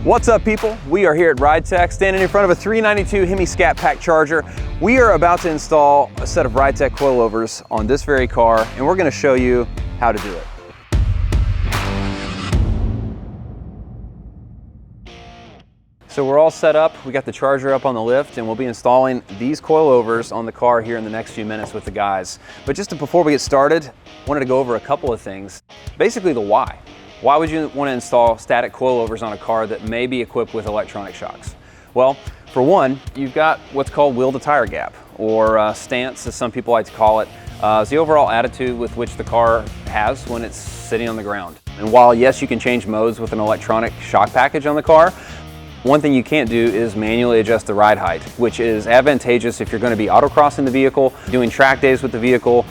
What's up, people? We are here at Ridetech, standing in front of a 392 Hemi Scat Pack Charger. We are about to install a set of Ridetech coilovers on this very car, and we're going to show you how to do it. So we're all set up. We got the charger up on the lift, and we'll be installing these coilovers on the car here in the next few minutes with the guys. But just before we get started, I wanted to go over a couple of things. Basically the why. Why would you want to install static coilovers on a car that may be equipped with electronic shocks? Well, for one, you've got what's called wheel to tire gap, or stance as some people like to call it. It's the overall attitude with which the car has when it's sitting on the ground. And while yes, you can change modes with an electronic shock package on the car, one thing you can't do is manually adjust the ride height, which is advantageous if you're going to be autocrossing the vehicle, doing track days with the vehicle,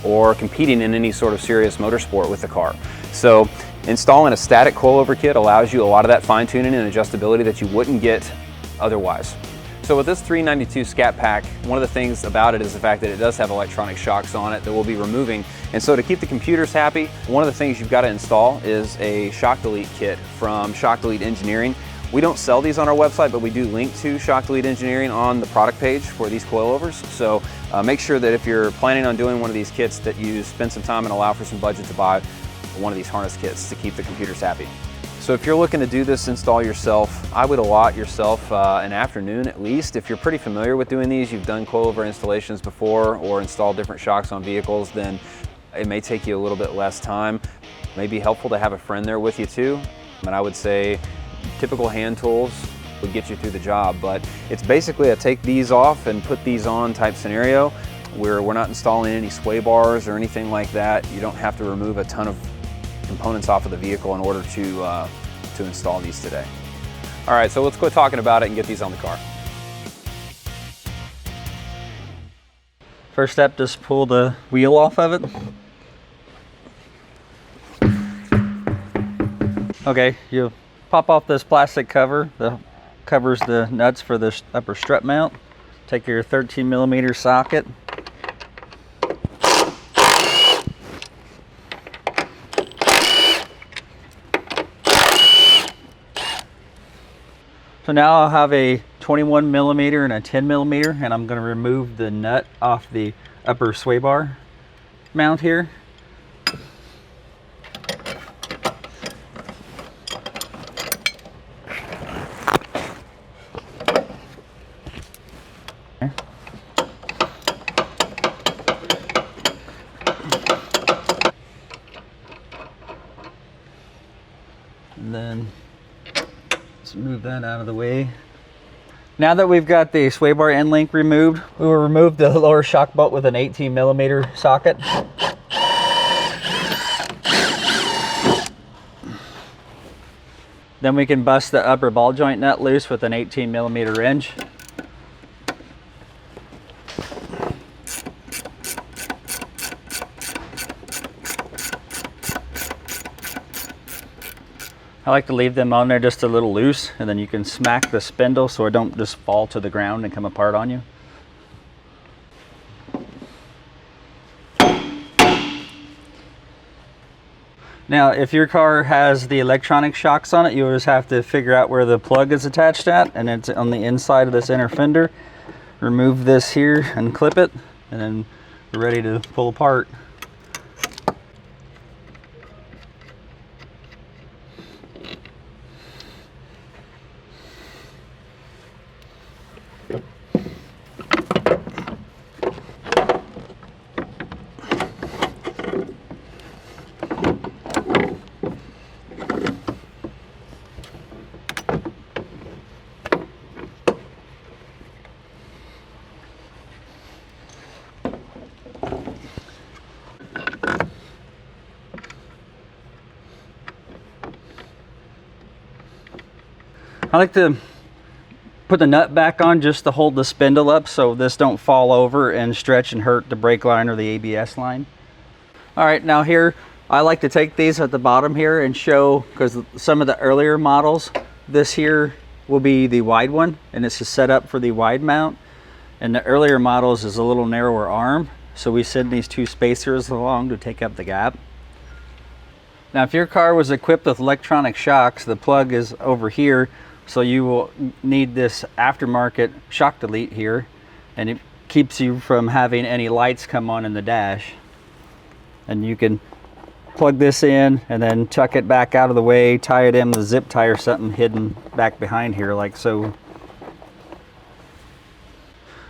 or competing in any sort of serious motorsport with the car. So installing a static coilover kit allows you a lot of that fine tuning and adjustability that you wouldn't get otherwise. So with this 392 Scat Pack, one of the things about it is the fact that it does have electronic shocks on it that we'll be removing. And so to keep the computers happy, one of the things you've got to install is a shock delete kit from Shock Delete Engineering. We don't sell these on our website, but we do link to Shock Delete Engineering on the product page for these coilovers. So make sure that if you're planning on doing one of these kits that you spend some time and allow for some budget to buy one of these harness kits to keep the computers happy. So if you're looking to do this install yourself, I would allot yourself an afternoon at least. If you're pretty familiar with doing these, you've done coilover installations before or installed different shocks on vehicles, then it may take you a little bit less time. It may be helpful to have a friend there with you too. And I would say typical hand tools would get you through the job, but it's basically a take these off and put these on type scenario where we're not installing any sway bars or anything like that. You don't have to remove a ton of components off of the vehicle in order to install these today. All right, so let's quit talking about it and get these on the car. First step, just pull the wheel off of it. Okay, you pop off this plastic cover that covers the nuts for the upper strut mount. Take your 13mm socket. So now I'll have a 21mm and a 10mm, and I'm going to remove the nut off the upper sway bar mount here. And then let's move that out of the way. Now that we've got the sway bar end link removed, we will remove the lower shock bolt with an 18mm socket. Then we can bust the upper ball joint nut loose with an 18mm wrench. I like to leave them on there just a little loose, and then you can smack the spindle so it don't just fall to the ground and come apart on you. Now, if your car has the electronic shocks on it, you'll just have to figure out where the plug is attached at, and it's on the inside of this inner fender. Remove this here and clip it, and then we're ready to pull apart. I like to put the nut back on just to hold the spindle up so this don't fall over and stretch and hurt the brake line or the ABS line. All right, now here I like to take these at the bottom here and show, because some of the earlier models, this here will be the wide one, and it's set up for the wide mount, and the earlier models is a little narrower arm, so we send these two spacers along to take up the gap. Now if your car was equipped with electronic shocks, the plug is over here, so you will need this aftermarket shock delete here, and it keeps you from having any lights come on in the dash. And you can plug this in and then tuck it back out of the way, tie it in with a zip tie or something hidden back behind here like so.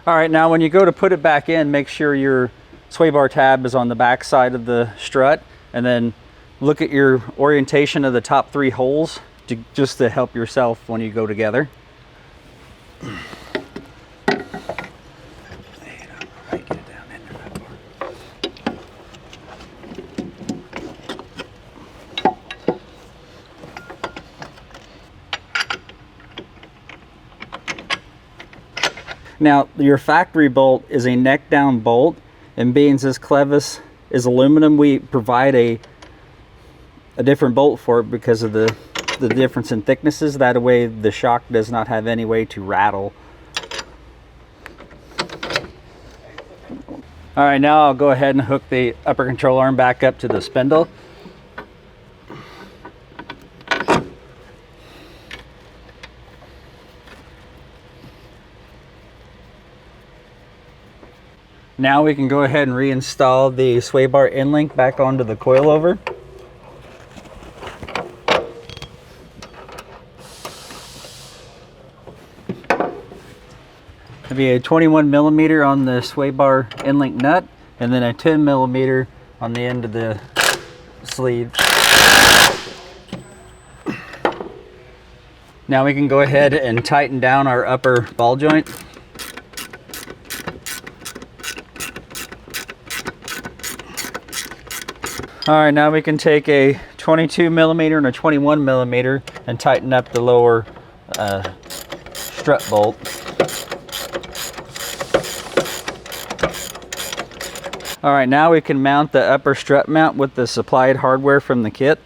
All right, now when you go to put it back in, make sure your sway bar tab is on the back side of the strut, and then look at your orientation of the top 3 holes just to help yourself when you go together. Now your factory bolt is a neck down bolt, and being this clevis is aluminum, we provide a different bolt for it because of the difference in thicknesses. That way the shock does not have any way to rattle. All right, now I'll go ahead and hook the upper control arm back up to the spindle. Now we can go ahead and reinstall the sway bar end link back onto the coilover. It'll be a 21 millimeter on the sway bar end link nut, and then a 10 millimeter on the end of the sleeve. Now we can go ahead and tighten down our upper ball joint. All right, now we can take a 22 millimeter and a 21 millimeter and tighten up the lower strut bolt. All right, now we can mount the upper strut mount with the supplied hardware from the kit.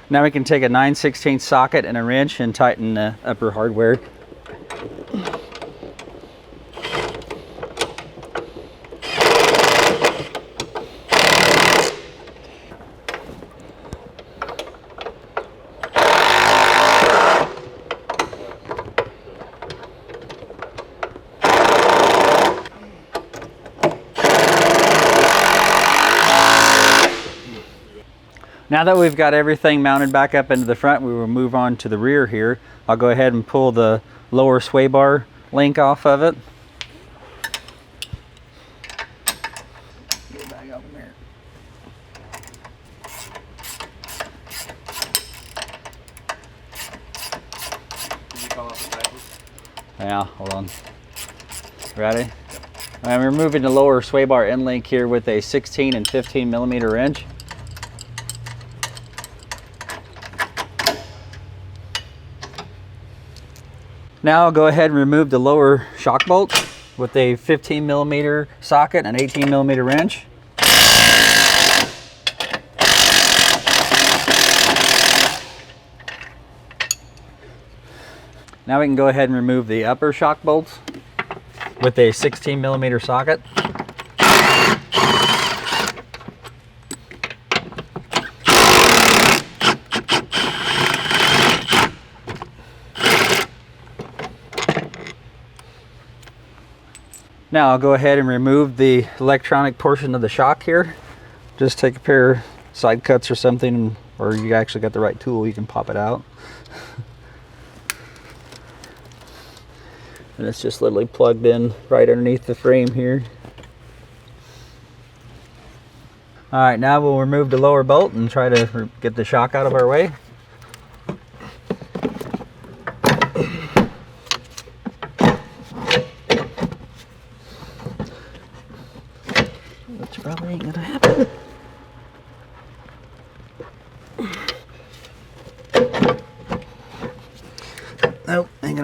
Now we can take a 9/16 socket and a wrench and tighten the upper hardware. Now that we've got everything mounted back up into the front, we will move on to the rear here. I'll go ahead and pull the lower sway bar link off of it. Get it back up in there. Did you call out the cycles? Yeah, hold on. Ready? I'm removing the lower sway bar end link here with a 16 and 15 millimeter wrench. Now I'll go ahead and remove the lower shock bolt with a 15 millimeter socket and an 18 millimeter wrench. Now we can go ahead and remove the upper shock bolts with a 16 millimeter socket. Now I'll go ahead and remove the electronic portion of the shock here. Just take a pair of side cuts or something, or you actually got the right tool, you can pop it out. And it's just literally plugged in right underneath the frame here. All right, now we'll remove the lower bolt and try to get the shock out of our way.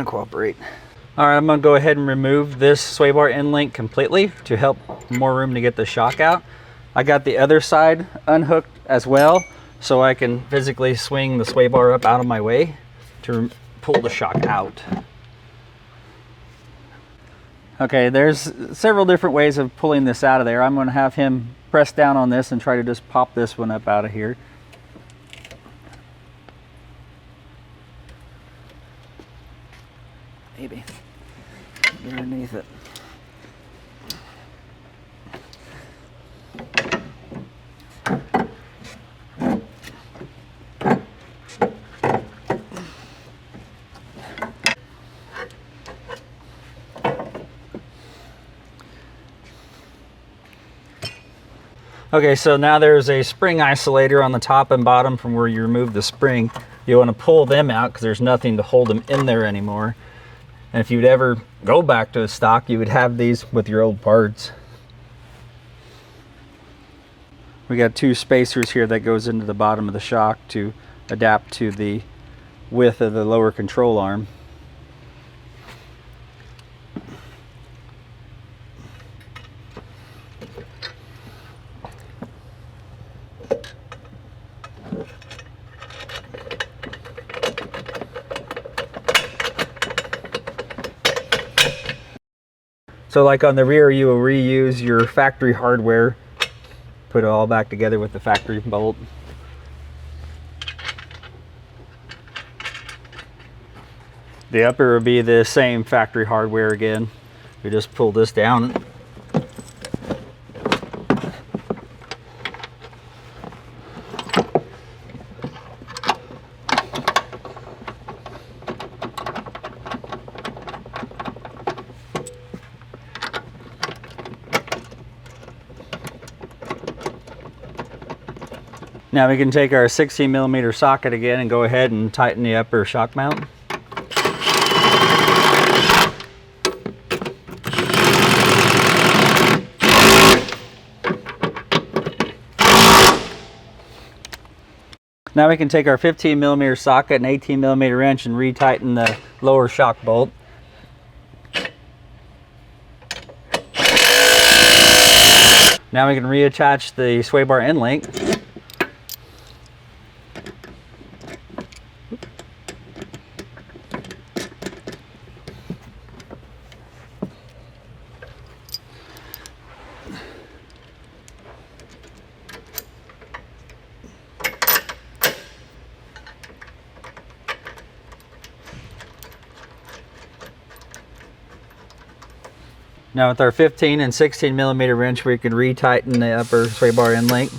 gonna cooperate. All right, I'm gonna go ahead and remove this sway bar end link completely to help more room to get the shock out. I got the other side unhooked as well, so I can physically swing the sway bar up out of my way to pull the shock out. Okay, there's several different ways of pulling this out of there. I'm gonna have him press down on this and try to just pop this one up out of here. Maybe underneath it. Okay, so now there's a spring isolator on the top and bottom from where you remove the spring. You want to pull them out because there's nothing to hold them in there anymore. And if you'd ever go back to a stock, you would have these with your old parts. We got two spacers here that goes into the bottom of the shock to adapt to the width of the lower control arm. So like on the rear, you will reuse your factory hardware, put it all back together with the factory bolt. The upper will be the same factory hardware again. We just pull this down. Now we can take our 16mm socket again and go ahead and tighten the upper shock mount. Now we can take our 15mm socket and 18mm wrench and retighten the lower shock bolt. Now we can reattach the sway bar end link. Now with our 15 and 16mm wrench, we can retighten the upper sway bar end link.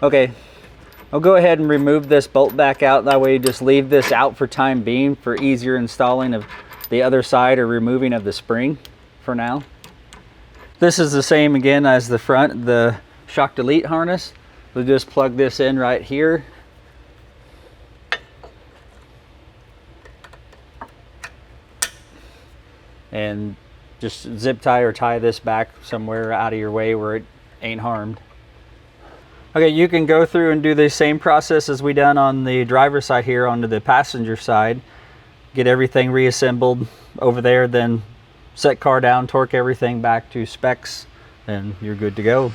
Okay, I'll go ahead and remove this bolt back out. That way you just leave this out for time being for easier installing of the other side or removing of the spring for now. This is the same again as the front, the shock delete harness. We'll just plug this in right here. And just zip tie or tie this back somewhere out of your way where it ain't harmed. Okay, you can go through and do the same process as we done on the driver's side here onto the passenger side. Get everything reassembled over there, then set car down, torque everything back to specs, and you're good to go.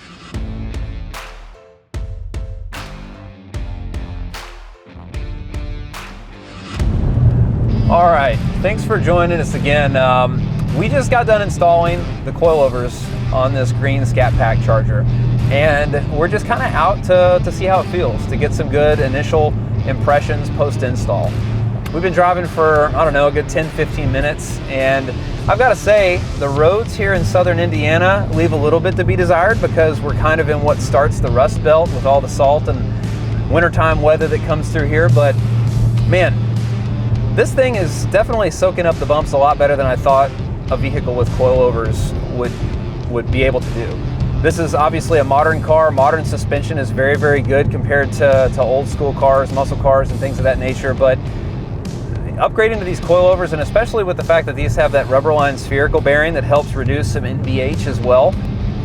All right, thanks for joining us again. We just got done installing the coilovers on this green Scat Pack charger, and we're just kind of out to see how it feels, to get some good initial impressions post-install. We've been driving for, I don't know, a good 10-15 minutes, and I've got to say, the roads here in southern Indiana leave a little bit to be desired because we're kind of in what starts the Rust Belt with all the salt and wintertime weather that comes through here, but man, this thing is definitely soaking up the bumps a lot better than I thought a vehicle with coilovers would be able to do. This is obviously a modern car. Modern suspension is very, very good compared to old school cars, muscle cars and things of that nature, but upgrading to these coilovers, and especially with the fact that these have that rubber lined spherical bearing that helps reduce some NVH as well,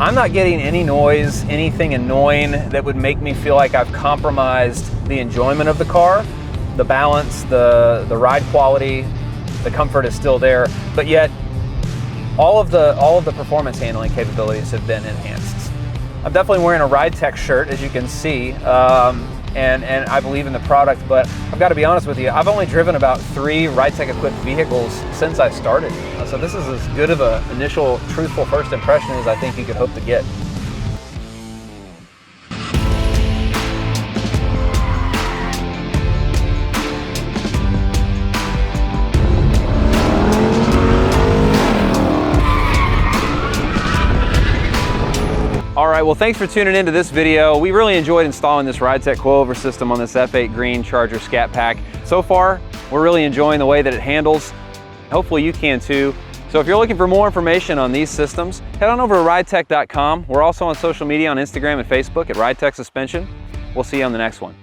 I'm not getting any noise, anything annoying that would make me feel like I've compromised the enjoyment of the car. The balance, the ride quality, the comfort is still there, but yet all of the performance handling capabilities have been enhanced. I'm definitely wearing a Ridetech shirt, as you can see, and I believe in the product, but I've got to be honest with you, I've only driven about 3 Ridetech equipped vehicles since I started. So this is as good of an initial truthful first impression as I think you could hope to get. All right, well, thanks for tuning into this video. We really enjoyed installing this Ridetech coilover system on this F8 Green Charger Scat Pack. So far, we're really enjoying the way that it handles. Hopefully you can too. So if you're looking for more information on these systems, head on over to ridetech.com. We're also on social media on Instagram and Facebook at Ridetech Suspension. We'll see you on the next one.